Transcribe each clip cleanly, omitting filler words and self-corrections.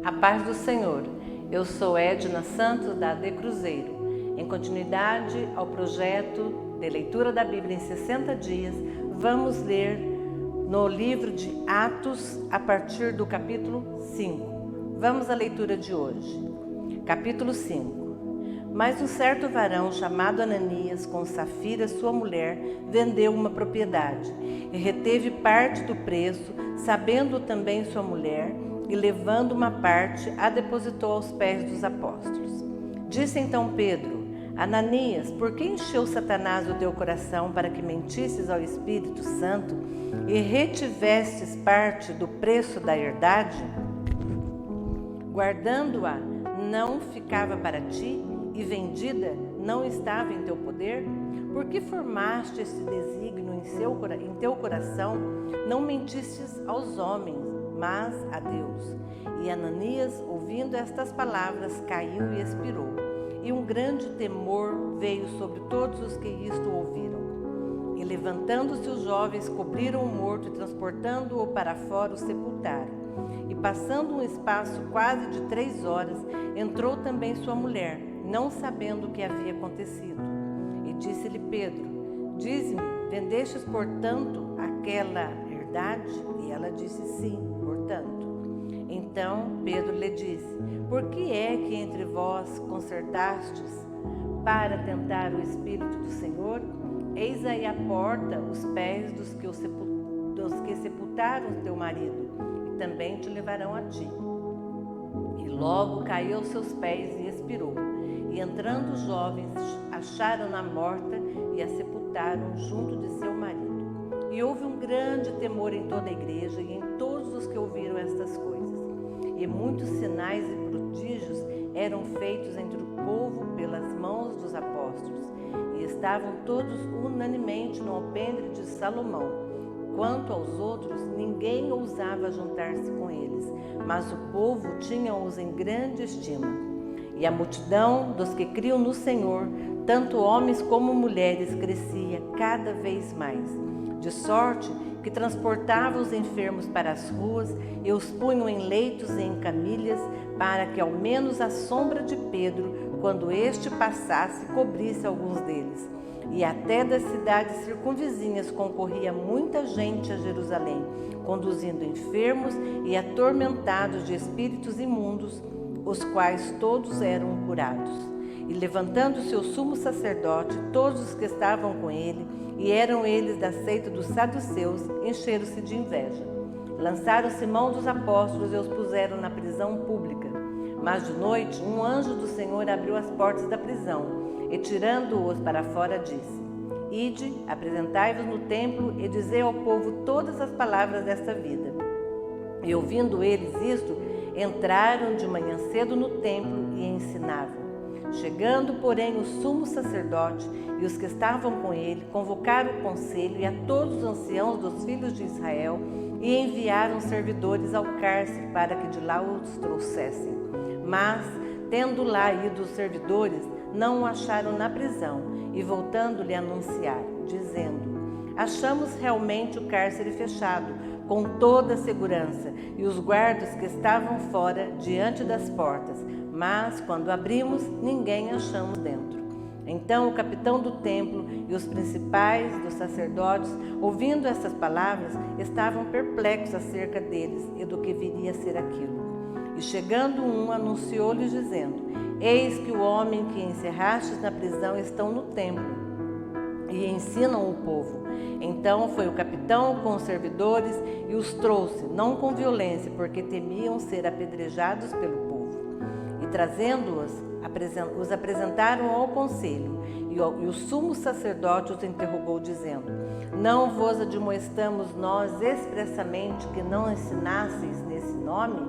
A paz do Senhor. Eu sou Edna Santos da AD Cruzeiro. Em continuidade ao projeto de leitura da Bíblia em 60 dias, vamos ler no livro de Atos a partir do capítulo 5. Vamos à leitura de hoje. Capítulo 5. Mas um certo varão chamado Ananias, com Safira, sua mulher, vendeu uma propriedade e reteve parte do preço, sabendo também sua mulher, e levando uma parte, a depositou aos pés dos apóstolos. Disse então Pedro: Ananias, por que encheu Satanás o teu coração para que mentisses ao Espírito Santo e retivestes parte do preço da herdade? Guardando-a, não ficava para ti, e vendida não estava em teu poder? Por que formaste esse desígnio em teu coração? Não mentistes aos homens, mas a Deus. E Ananias, ouvindo estas palavras, caiu e expirou. E um grande temor veio sobre todos os que isto ouviram. E levantando-se os jovens, cobriram o morto e transportando-o para fora, o sepultaram. E passando um espaço quase de 3 horas, entrou também sua mulher, não sabendo o que havia acontecido. E disse-lhe Pedro: Dize-me, vendestes portanto aquela herdade? E ela disse: Sim, portanto. Então Pedro lhe disse: Por que é que entre vós concertastes para tentar o Espírito do Senhor? Eis aí à porta os pés dos que sepultaram teu marido, e também te levarão a ti. E logo caiu aos seus pés e expirou. E entrando os jovens, acharam-na morta e a sepultaram junto de seu marido. E houve um grande temor em toda a igreja e em todos os que ouviram estas coisas. E muitos sinais e prodígios eram feitos entre o povo pelas mãos dos apóstolos. E estavam todos unanimemente no alpendre de Salomão. Quanto aos outros, ninguém ousava juntar-se com eles, mas o povo tinha-os em grande estima. E a multidão dos que criam no Senhor, tanto homens como mulheres, crescia cada vez mais, de sorte que transportavam os enfermos para as ruas e os punham em leitos e em camilhas, para que ao menos a sombra de Pedro, quando este passasse, cobrisse alguns deles. E até das cidades circunvizinhas concorria muita gente a Jerusalém, conduzindo enfermos e atormentados de espíritos imundos, os quais todos eram curados. E levantando-se o sumo sacerdote, todos os que estavam com ele, e eram eles da seita dos saduceus, encheram-se de inveja. Lançaram-se mão dos apóstolos e os puseram na prisão pública. Mas de noite um anjo do Senhor abriu as portas da prisão, e tirando-os para fora disse: Ide, apresentai-vos no templo e dizei ao povo todas as palavras desta vida. E ouvindo eles isto, entraram de manhã cedo no templo e ensinavam. Chegando, porém, o sumo sacerdote e os que estavam com ele, convocaram o conselho e a todos os anciãos dos filhos de Israel e enviaram servidores ao cárcere para que de lá os trouxessem. Mas, tendo lá ido os servidores, não o acharam na prisão e voltando-lhe anunciaram, dizendo: Achamos realmente o cárcere fechado, com toda a segurança, e os guardas que estavam fora, diante das portas, mas, quando abrimos, ninguém achamos dentro. Então o capitão do templo e os principais dos sacerdotes, ouvindo essas palavras, estavam perplexos acerca deles e do que viria a ser aquilo. E chegando um, anunciou-lhes, dizendo: Eis que o homem que encerrastes na prisão estão no templo e ensinam o povo. Então foi o capitão com os servidores e os trouxe, não com violência, porque temiam ser apedrejados pelo povo. E trazendo-os, os apresentaram ao conselho, e o sumo sacerdote os interrogou, dizendo: Não vos admoestamos nós expressamente que não ensinasseis nesse nome?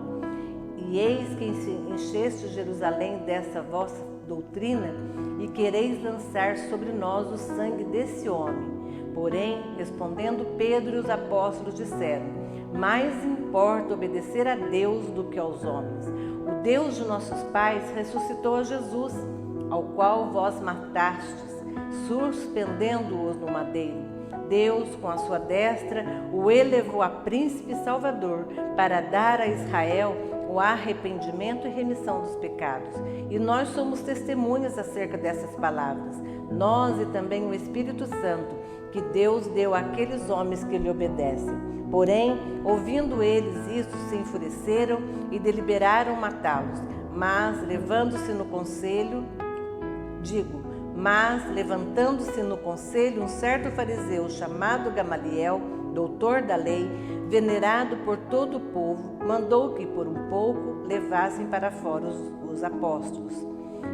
E eis que encheste Jerusalém dessa vossa doutrina, e quereis lançar sobre nós o sangue desse homem. Porém, respondendo Pedro e os apóstolos disseram: Mais importa obedecer a Deus do que aos homens. O Deus de nossos pais ressuscitou a Jesus, ao qual vós matastes, suspendendo-os no madeiro. Deus, com a sua destra, o elevou a príncipe salvador, para dar a Israel o arrependimento e remissão dos pecados. E nós somos testemunhas acerca dessas palavras, nós e também o Espírito Santo, que Deus deu àqueles homens que lhe obedecem. Porém, ouvindo eles isto, se enfureceram e deliberaram matá-los. Mas, levantando-se no conselho, um certo fariseu chamado Gamaliel, doutor da lei, venerado por todo o povo, mandou que por um pouco levassem para fora os apóstolos.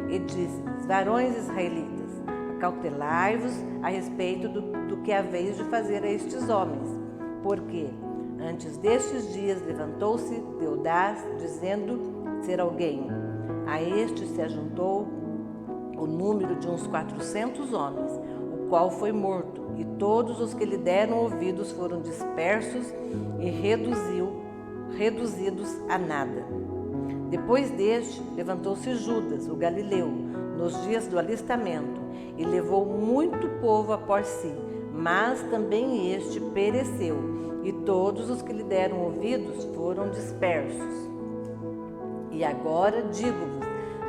E disse-lhes: varões israelitas, acautelai-vos a respeito do que haveis de fazer a estes homens. Porque antes destes dias levantou-se Teudás, dizendo ser alguém. A este se ajuntou o número de uns 400 homens, o qual foi morto, e todos os que lhe deram ouvidos foram dispersos e reduzidos a nada. Depois deste, levantou-se Judas, o galileu, nos dias do alistamento, e levou muito povo após si, mas também este pereceu, e todos os que lhe deram ouvidos foram dispersos. E agora digo-vos: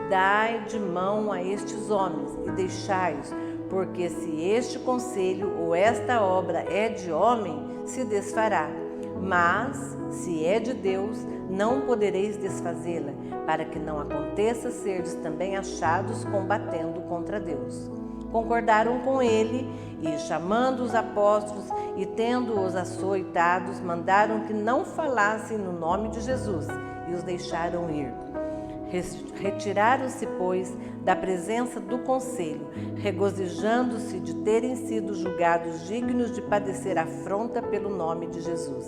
dai de mão a estes homens e deixai-os, porque se este conselho ou esta obra é de homem, se desfará. Mas, se é de Deus, não podereis desfazê-la, para que não aconteça serdes também achados combatendo contra Deus. Concordaram com ele e, chamando os apóstolos e tendo-os açoitados, mandaram que não falassem no nome de Jesus e os deixaram ir. Retiraram-se, pois, da presença do conselho, regozijando-se de terem sido julgados dignos de padecer afronta pelo nome de Jesus.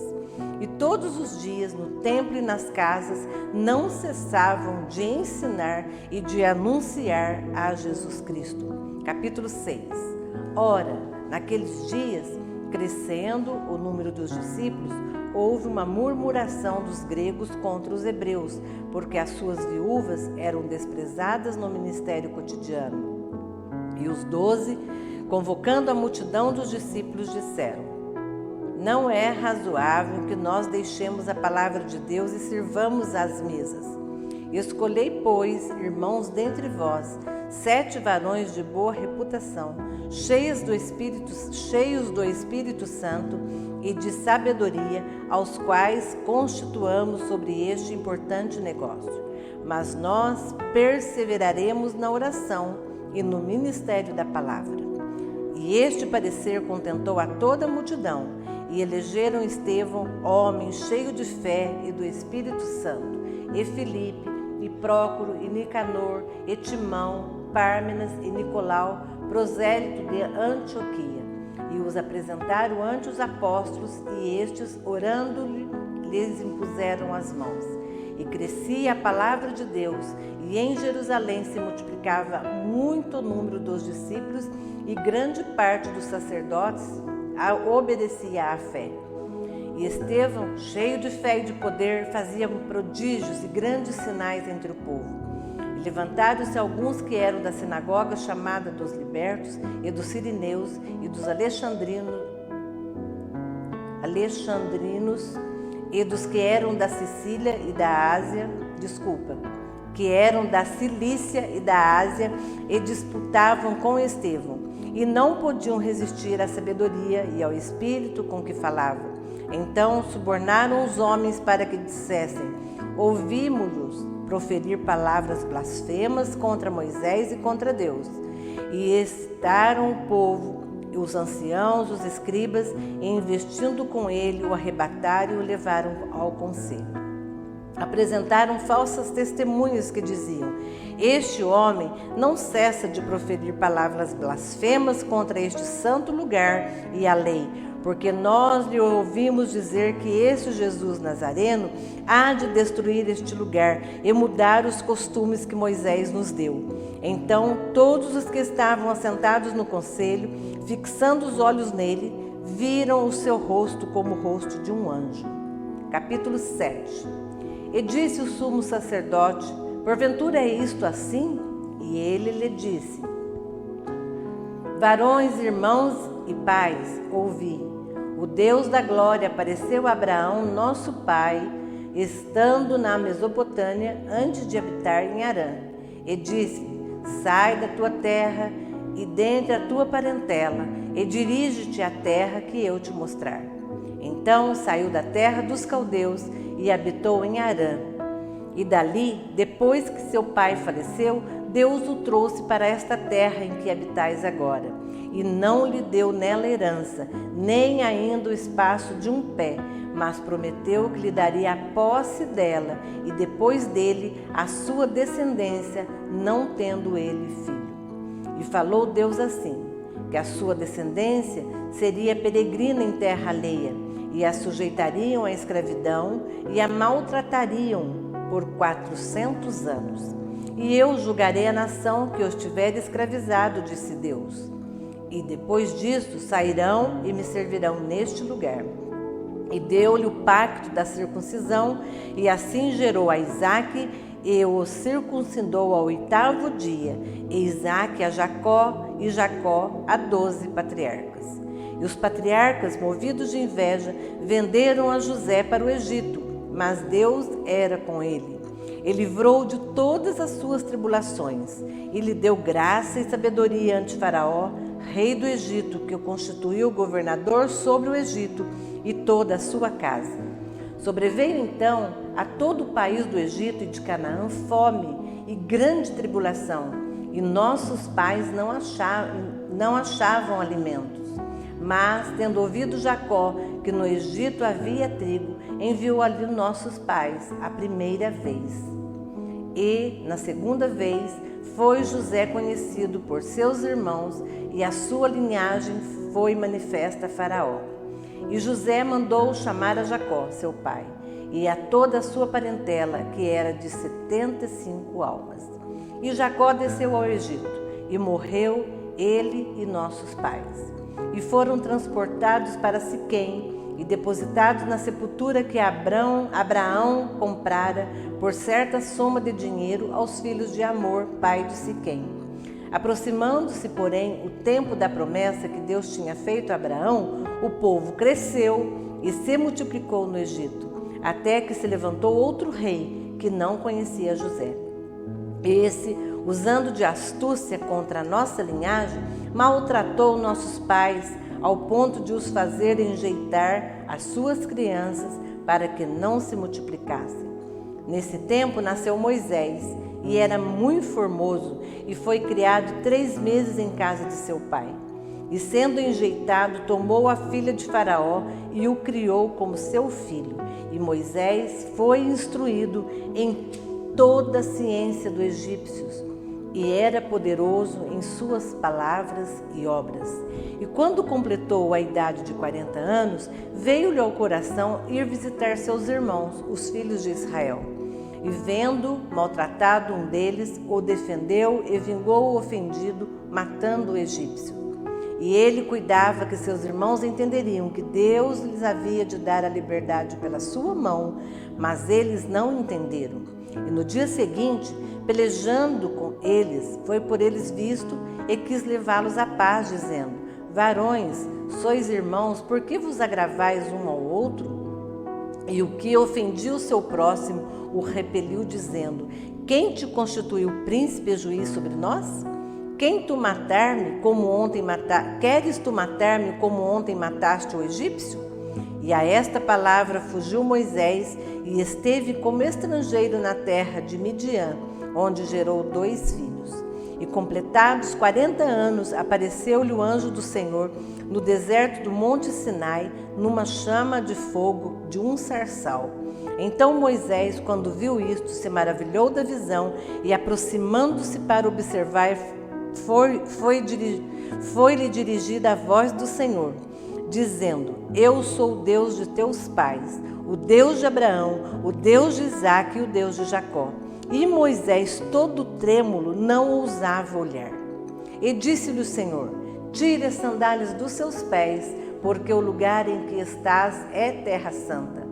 E todos os dias, no templo e nas casas, não cessavam de ensinar e de anunciar a Jesus Cristo. Capítulo 6. Ora, naqueles dias, crescendo o número dos discípulos, houve uma murmuração dos gregos contra os hebreus, porque as suas viúvas eram desprezadas no ministério cotidiano. E os 12, convocando a multidão dos discípulos, disseram: não é razoável que nós deixemos a palavra de Deus e sirvamos às mesas. Escolhei, pois, irmãos dentre vós, 7 varões de boa reputação, cheios do Espírito Santo e de sabedoria, aos quais constituamos sobre este importante negócio. Mas nós perseveraremos na oração e no ministério da palavra. E este parecer contentou a toda a multidão, e elegeram Estevão, homem cheio de fé e do Espírito Santo, e Filipe, e Prócoro, e Nicanor, e Timão, Pármenas e Nicolau, prosélito de Antioquia. E os apresentaram ante os apóstolos, e estes, orando-lhe, lhes impuseram as mãos. E crescia a palavra de Deus, e em Jerusalém se multiplicava muito o número dos discípulos, e grande parte dos sacerdotes obedecia à fé. E Estevão, cheio de fé e de poder, fazia prodígios e grandes sinais entre o povo. E levantaram-se alguns que eram da sinagoga chamada dos libertos, e dos sirineus, e dos alexandrinos, e dos que eram da Sicília e da Ásia, que eram da Cilícia e da Ásia, e disputavam com Estevão, e não podiam resistir à sabedoria e ao espírito com que falavam. Então subornaram os homens para que dissessem: ouvimos-los proferir palavras blasfemas contra Moisés e contra Deus. E excitaram o povo, os anciãos, os escribas, e investindo com ele, o arrebataram e o levaram ao conselho. Apresentaram falsas testemunhas que diziam: este homem não cessa de proferir palavras blasfemas contra este santo lugar e a lei, porque nós lhe ouvimos dizer que este Jesus Nazareno há de destruir este lugar e mudar os costumes que Moisés nos deu. Então todos os que estavam assentados no conselho, fixando os olhos nele, viram o seu rosto como o rosto de um anjo. Capítulo 7. E disse o sumo sacerdote: porventura é isto assim? E ele lhe disse: varões, irmãos e pais, ouvi. O Deus da glória apareceu a Abraão, nosso pai, estando na Mesopotâmia, antes de habitar em Harã. E disse-lhe: sai da tua terra e dentre a tua parentela, e dirige-te à terra que eu te mostrar. Então saiu da terra dos caldeus e habitou em Harã. E dali, depois que seu pai faleceu, Deus o trouxe para esta terra em que habitais agora, e não lhe deu nela herança, nem ainda o espaço de um pé, mas prometeu que lhe daria a posse dela, e depois dele a sua descendência, não tendo ele filho. E falou Deus assim, que a sua descendência seria peregrina em terra alheia, e a sujeitariam à escravidão e a maltratariam por 400 anos. E eu julgarei a nação que os tiver escravizado, disse Deus. E depois disso sairão e me servirão neste lugar. E deu-lhe o pacto da circuncisão, e assim gerou a Isaque, e o circuncidou ao 8º dia, e Isaque a Jacó, e Jacó a 12 patriarcas. E os patriarcas, movidos de inveja, venderam a José para o Egito, mas Deus era com ele. E livrou de todas as suas tribulações, e lhe deu graça e sabedoria ante Faraó, rei do Egito, que o constituiu governador sobre o Egito e toda a sua casa. Sobreveio então a todo o país do Egito e de Canaã fome e grande tribulação, e nossos pais não achavam alimentos. Mas, tendo ouvido Jacó que no Egito havia trigo, enviou ali nossos pais a primeira vez. E, na segunda vez, foi José conhecido por seus irmãos, e a sua linhagem foi manifesta a Faraó. E José mandou chamar a Jacó, seu pai, e a toda a sua parentela, que era de 75 almas. E Jacó desceu ao Egito, e morreu ele e nossos pais. E foram transportados para Siquém, e depositados na sepultura que Abraão comprara por certa soma de dinheiro aos filhos de Amor, pai de Siquém. Aproximando-se, porém, o tempo da promessa que Deus tinha feito a Abraão, o povo cresceu e se multiplicou no Egito, até que se levantou outro rei que não conhecia José. Esse, usando de astúcia contra a nossa linhagem, maltratou nossos pais, ao ponto de os fazer enjeitar as suas crianças para que não se multiplicassem. Nesse tempo nasceu Moisés, e era muito formoso, e foi criado 3 meses em casa de seu pai. E sendo enjeitado, tomou a filha de Faraó e o criou como seu filho. E Moisés foi instruído em toda a ciência dos egípcios, e era poderoso em suas palavras e obras. E quando completou a idade de 40 anos, veio-lhe ao coração ir visitar seus irmãos, os filhos de Israel. E vendo maltratado um deles, o defendeu e vingou o ofendido, matando o egípcio. E ele cuidava que seus irmãos entenderiam que Deus lhes havia de dar a liberdade pela sua mão, mas eles não entenderam. E no dia seguinte, pelejando com eles, foi por eles visto e quis levá-los à paz, dizendo: varões, sois irmãos, por que vos agravais um ao outro? E o que ofendia o seu próximo o repeliu, dizendo: quem te constituiu príncipe e juiz sobre nós? Queres tu matar-me como ontem mataste o egípcio? E a esta palavra fugiu Moisés e esteve como estrangeiro na terra de Midian, onde gerou 2 filhos. E completados 40 anos, apareceu-lhe o anjo do Senhor no deserto do monte Sinai, numa chama de fogo de um sarçal. Então Moisés, quando viu isto, se maravilhou da visão e, aproximando-se para observar, foi-lhe dirigida a voz do Senhor, dizendo: eu sou o Deus de teus pais, o Deus de Abraão, o Deus de Isaque e o Deus de Jacó. E Moisés, todo trêmulo, não ousava olhar. E disse-lhe o Senhor: tire as sandálias dos seus pés, porque o lugar em que estás é terra santa.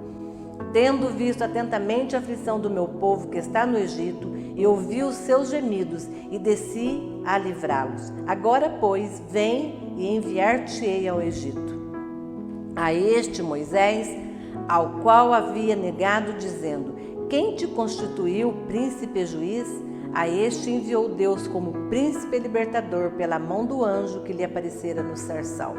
Tendo visto atentamente a aflição do meu povo que está no Egito, e ouvi os seus gemidos, e desci a livrá-los. Agora, pois, vem e enviar-te-ei ao Egito. A este Moisés ao qual havia negado, dizendo: quem te constituiu príncipe e juiz? A este enviou Deus como príncipe e libertador pela mão do anjo que lhe aparecera no sarçal.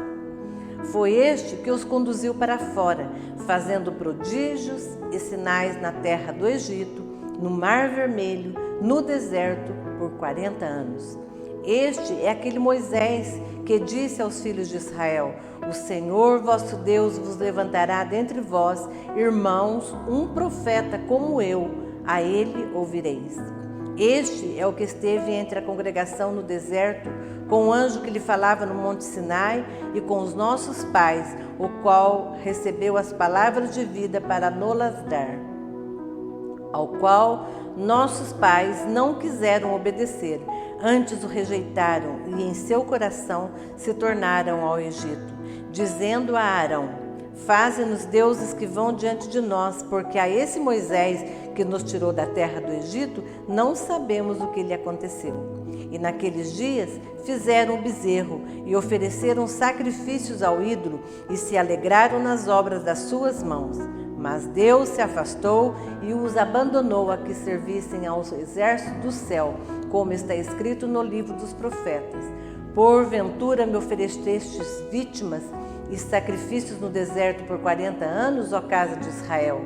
Foi este que os conduziu para fora, fazendo prodígios e sinais na terra do Egito, no Mar Vermelho, no deserto, por 40 anos. Este é aquele Moisés que disse aos filhos de Israel: o Senhor vosso Deus vos levantará dentre vós, irmãos, um profeta como eu, a ele ouvireis. Este é o que esteve entre a congregação no deserto, com o anjo que lhe falava no monte Sinai, e com os nossos pais, o qual recebeu as palavras de vida para nos-las dar, ao qual nossos pais não quiseram obedecer, antes o rejeitaram e em seu coração se tornaram ao Egito, dizendo a Arão: faze-nos deuses que vão diante de nós, porque a esse Moisés que nos tirou da terra do Egito, não sabemos o que lhe aconteceu. E naqueles dias fizeram o bezerro e ofereceram sacrifícios ao ídolo e se alegraram nas obras das suas mãos. Mas Deus se afastou e os abandonou a que servissem aos exércitos do céu, como está escrito no livro dos profetas. Porventura me oferecestes vítimas e sacrifícios no deserto por 40 anos, ó casa de Israel.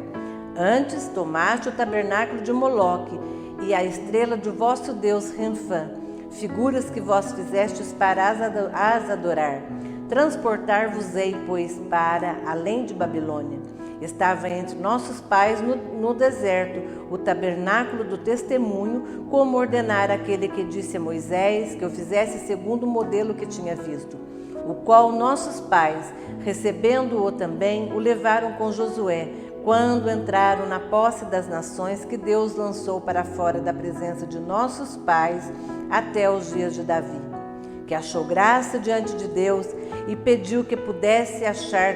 Antes tomaste o tabernáculo de Moloque e a estrela de vosso Deus Renfã, figuras que vós fizestes para as adorar. Transportar-vos-ei, pois, para além de Babilônia. Estava entre nossos pais no deserto o tabernáculo do testemunho, como ordenara aquele que disse a Moisés que o fizesse segundo o modelo que tinha visto, o qual nossos pais, recebendo-o também, o levaram com Josué, quando entraram na posse das nações que Deus lançou para fora da presença de nossos pais até os dias de Davi, que achou graça diante de Deus e pediu que pudesse achar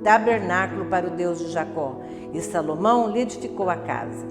tabernáculo para o Deus de Jacó. E Salomão lhe edificou a casa.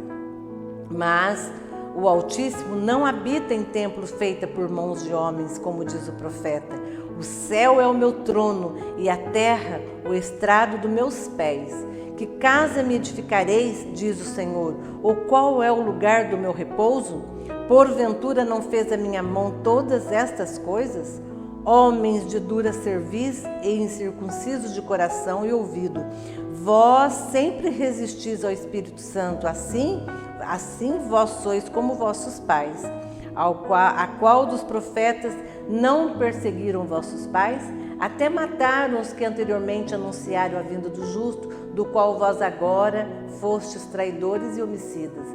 Mas o Altíssimo não habita em templo feito por mãos de homens, como diz o profeta. O céu é o meu trono e a terra o estrado dos meus pés. Que casa me edificareis, diz o Senhor, ou qual é o lugar do meu repouso? Porventura não fez a minha mão todas estas coisas? Homens de dura cerviz e incircuncisos de coração e ouvido, vós sempre resistis ao Espírito Santo, assim vós sois como vossos pais. A qual dos profetas não perseguiram vossos pais? Até mataram os que anteriormente anunciaram a vinda do justo, do qual vós agora fostes traidores e homicidas.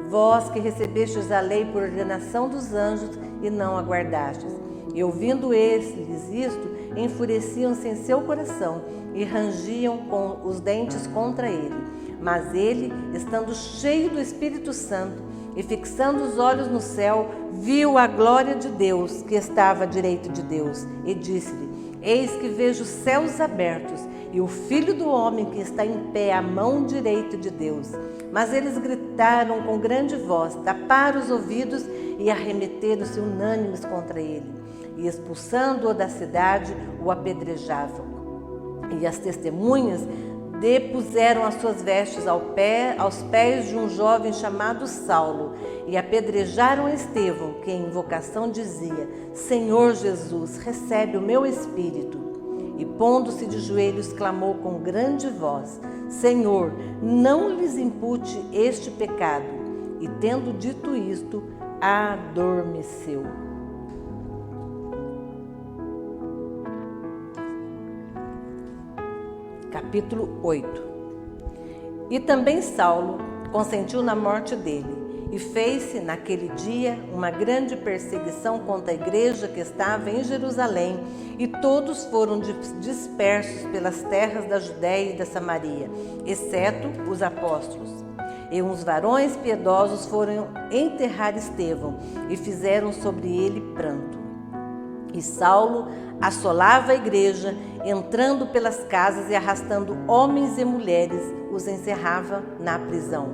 Vós que recebestes a lei por ordenação dos anjos e não aguardastes. E ouvindo eles isto, enfureciam-se em seu coração e rangiam com os dentes contra ele. Mas ele, estando cheio do Espírito Santo e fixando os olhos no céu, viu a glória de Deus que estava à direita de Deus e disse-lhe: eis que vejo os céus abertos e o Filho do Homem que está em pé à mão direita de Deus. Mas eles gritaram com grande voz, taparam os ouvidos e arremeteram-se unânimes contra ele. E expulsando-o da cidade, o apedrejavam. E as testemunhas depuseram as suas vestes aos pés de um jovem chamado Saulo, e apedrejaram Estevão, que em invocação dizia: Senhor Jesus, recebe o meu espírito. E pondo-se de joelhos, clamou com grande voz: Senhor, não lhes impute este pecado. E tendo dito isto, adormeceu. Capítulo 8. E também Saulo consentiu na morte dele, e fez-se naquele dia uma grande perseguição contra a igreja que estava em Jerusalém, e todos foram dispersos pelas terras da Judéia e da Samaria, exceto os apóstolos. E uns varões piedosos foram enterrar Estevão, e fizeram sobre ele pranto. E Saulo assolava a igreja, entrando pelas casas e arrastando homens e mulheres, os encerrava na prisão.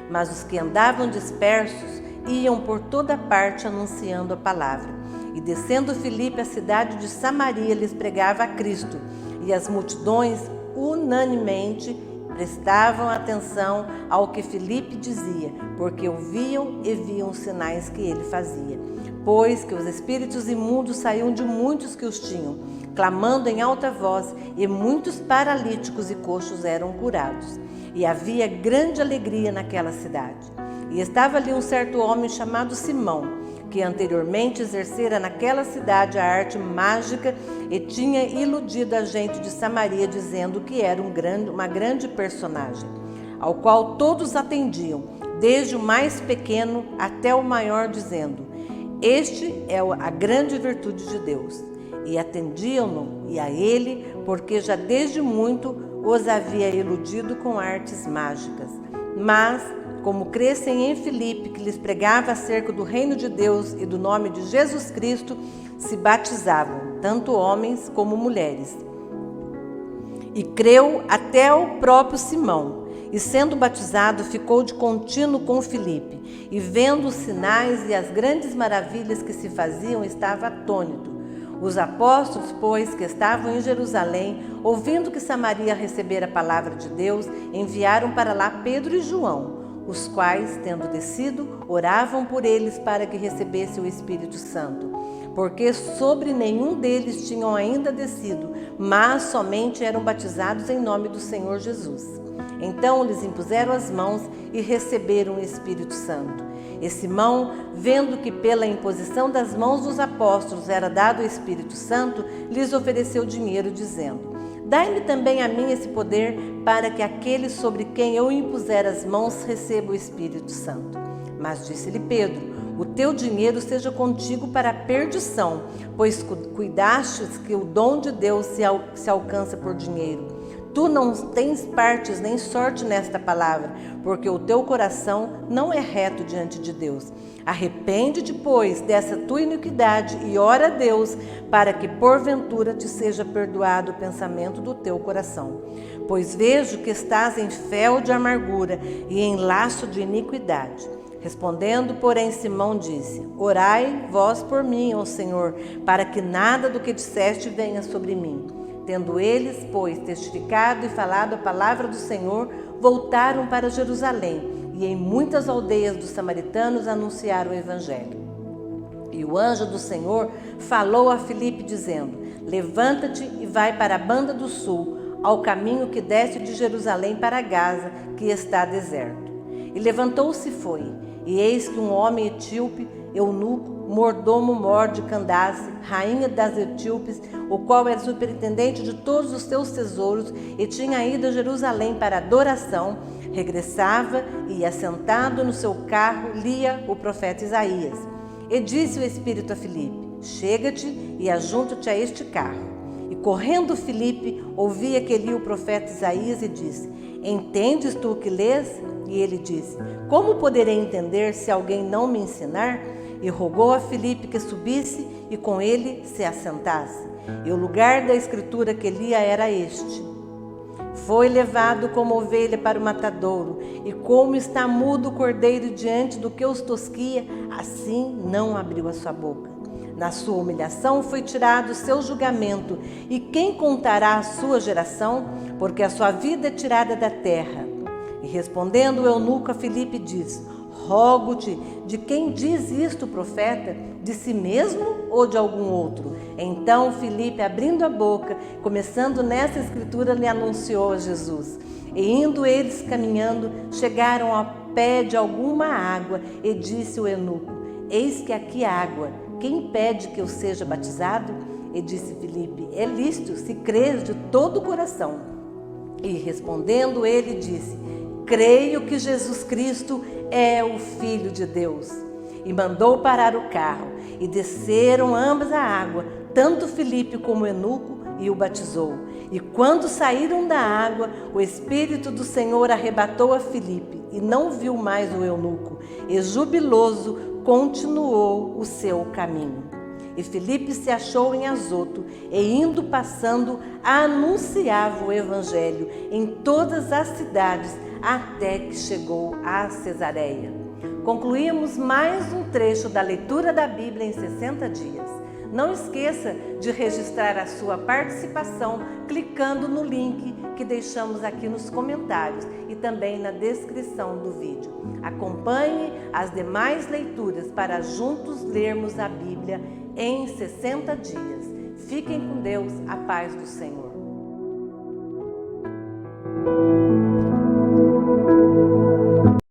Mas os que andavam dispersos iam por toda parte anunciando a palavra. E descendo Filipe à cidade de Samaria, lhes pregava a Cristo. E as multidões unanimemente prestavam atenção ao que Filipe dizia, porque ouviam e viam os sinais que ele fazia. Pois que os espíritos imundos saíam de muitos que os tinham, clamando em alta voz, e muitos paralíticos e coxos eram curados. E havia grande alegria naquela cidade. E estava ali um certo homem chamado Simão, que anteriormente exercera naquela cidade a arte mágica e tinha iludido a gente de Samaria, dizendo que era uma grande personagem, ao qual todos atendiam, desde o mais pequeno até o maior, dizendo: este é a grande virtude de Deus. E atendiam-no e a ele, porque já desde muito os havia iludido com artes mágicas. Mas, como crescem em Filipe, que lhes pregava acerca do reino de Deus e do nome de Jesus Cristo, se batizavam, tanto homens como mulheres. E creu até o próprio Simão, e sendo batizado, ficou de contínuo com Filipe, e vendo os sinais e as grandes maravilhas que se faziam, estava atônito. Os apóstolos, pois, que estavam em Jerusalém, ouvindo que Samaria recebera a palavra de Deus, enviaram para lá Pedro e João, os quais, tendo descido, oravam por eles para que recebesse o Espírito Santo, porque sobre nenhum deles tinham ainda descido, mas somente eram batizados em nome do Senhor Jesus. Então lhes impuseram as mãos e receberam o Espírito Santo. E Simão, vendo que pela imposição das mãos dos apóstolos era dado o Espírito Santo, lhes ofereceu dinheiro, dizendo: dai-me também a mim esse poder, para que aquele sobre quem eu impuser as mãos receba o Espírito Santo. Mas disse-lhe Pedro: o teu dinheiro seja contigo para a perdição, pois cuidastes que o dom de Deus se alcança por dinheiro. Tu não tens partes nem sorte nesta palavra, porque o teu coração não é reto diante de Deus. Arrepende-te, pois, dessa tua iniquidade e ora a Deus, para que porventura te seja perdoado o pensamento do teu coração. Pois vejo que estás em fel de amargura e em laço de iniquidade. Respondendo, porém, Simão disse: orai vós por mim, ó Senhor, para que nada do que disseste venha sobre mim. Tendo eles, pois, testificado e falado a palavra do Senhor, voltaram para Jerusalém, e em muitas aldeias dos samaritanos anunciaram o Evangelho. E o anjo do Senhor falou a Filipe, dizendo: levanta-te e vai para a banda do sul, ao caminho que desce de Jerusalém para Gaza, que está deserto. E levantou-se e foi, e eis que um homem etíope, eunuco, mordomo-mor de Candace, rainha das etíopes, o qual era superintendente de todos os seus tesouros, e tinha ido a Jerusalém para adoração, regressava e, assentado no seu carro, lia o profeta Isaías. E disse o Espírito a Filipe: chega-te e ajunta-te a este carro. E correndo Filipe, ouvia que lia o profeta Isaías e disse: entendes tu o que lês? E ele disse: como poderei entender se alguém não me ensinar? E rogou a Filipe que subisse e com ele se assentasse. E o lugar da escritura que lia era este: foi levado como ovelha para o matadouro, e como está mudo o cordeiro diante do que os tosquia, assim não abriu a sua boca. Na sua humilhação foi tirado o seu julgamento, e quem contará a sua geração? Porque a sua vida é tirada da terra. E respondendo o eunuco a Filipe diz: rogo-te, de quem diz isto o profeta? De si mesmo ou de algum outro? Então Filipe, abrindo a boca, começando nessa escritura, lhe anunciou a Jesus. E indo eles caminhando, chegaram ao pé de alguma água, e disse o eunuco: eis que aqui há água, quem pede que eu seja batizado? E disse Filipe: é lícito, se crês de todo o coração. E respondendo ele disse: creio que Jesus Cristo é o Filho de Deus. E mandou parar o carro, e desceram ambas a água, tanto Filipe como o eunuco, e o batizou. E quando saíram da água, o Espírito do Senhor arrebatou a Filipe, e não viu mais o eunuco, e jubiloso continuou o seu caminho. E Filipe se achou em Azoto, e indo passando, anunciava o Evangelho em todas as cidades, até que chegou a Cesareia. Concluímos mais um trecho da leitura da Bíblia em 60 dias. Não esqueça de registrar a sua participação clicando no link que deixamos aqui nos comentários e também na descrição do vídeo. Acompanhe as demais leituras para juntos lermos a Bíblia em 60 dias. Fiquem com Deus, a paz do Senhor.